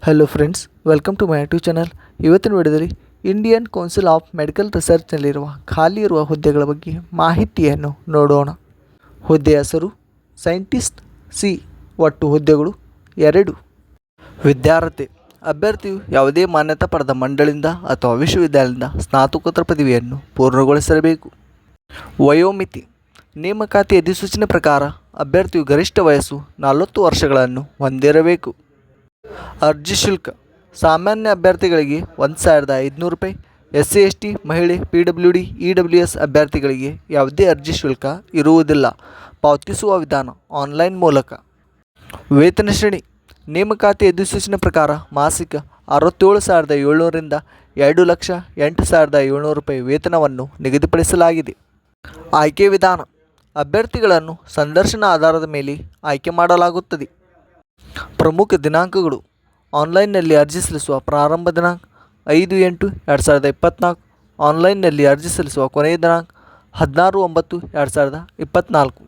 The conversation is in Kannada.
Hello friends, welcome to my YouTube channel. ಇವತ್ತಿನ ವಿಡಿಯೋದಲ್ಲಿ ಇಂಡಿಯನ್ ಕೌನ್ಸಿಲ್ ಆಫ್ ಮೆಡಿಕಲ್ ರಿಸರ್ಚ್ನಲ್ಲಿರುವ ಖಾಲಿ ಇರುವ ಹುದ್ದೆಗಳ ಬಗ್ಗೆ ಮಾಹಿತಿಯನ್ನು ನೋಡೋಣ. ಹುದ್ದೆಯ ಹೆಸರು ಸೈಂಟಿಸ್ಟ್ ಸಿ. ಒಟ್ಟು ಹುದ್ದೆಗಳು 2. ವಿದ್ಯಾರ್ಹತೆ: ಅಭ್ಯರ್ಥಿಯು ಯಾವುದೇ ಮಾನ್ಯತಾ ಪಡೆದ ಮಂಡಳಿಯಿಂದ ಅಥವಾ ವಿಶ್ವವಿದ್ಯಾಲಯದಿಂದ ಸ್ನಾತಕೋತ್ತರ ಪದವಿಯನ್ನು ಪೂರ್ಣಗೊಳಿಸಿರಬೇಕು. ವಯೋಮಿತಿ: ನೇಮಕಾತಿ ಅಧಿಸೂಚನೆ ಪ್ರಕಾರ ಅಭ್ಯರ್ಥಿಯು ಗರಿಷ್ಠ ವಯಸ್ಸು 40 ವರ್ಷಗಳನ್ನು ಹೊಂದಿರಬೇಕು. ಅರ್ಜಿ ಶುಲ್ಕ: ಸಾಮಾನ್ಯ ಅಭ್ಯರ್ಥಿಗಳಿಗೆ 1,500 ರೂಪಾಯಿ, SC ST ಮಹಿಳೆ PWD EWS ಅಭ್ಯರ್ಥಿಗಳಿಗೆ ಯಾವುದೇ ಅರ್ಜಿ ಶುಲ್ಕ ಇರುವುದಿಲ್ಲ. ಪಾವತಿಸುವ ವಿಧಾನ ಆನ್ಲೈನ್ ಮೂಲಕ. ವೇತನ ಶ್ರೇಣಿ: ನೇಮಕಾತಿ ಅಧಿಸೂಚನೆ ಪ್ರಕಾರ ಮಾಸಿಕ 67,700 ರಿಂದ 2,08,700 ರೂಪಾಯಿ ವೇತನವನ್ನು ನಿಗದಿಪಡಿಸಲಾಗಿದೆ. ಆಯ್ಕೆ ವಿಧಾನ: ಅಭ್ಯರ್ಥಿಗಳನ್ನು ಸಂದರ್ಶನ ಆಧಾರದ ಮೇಲೆ ಆಯ್ಕೆ ಮಾಡಲಾಗುತ್ತದೆ. ಪ್ರಮುಖ ದಿನಾಂಕಗಳು: ಆನ್ಲೈನ್ನಲ್ಲಿ ಅರ್ಜಿ ಸಲ್ಲಿಸುವ ಪ್ರಾರಂಭ ದಿನಾಂಕ 5/8/2024. ಆನ್ಲೈನ್ನಲ್ಲಿ ಅರ್ಜಿ ಸಲ್ಲಿಸುವ ಕೊನೆಯ ದಿನಾಂಕ 16/9/2024.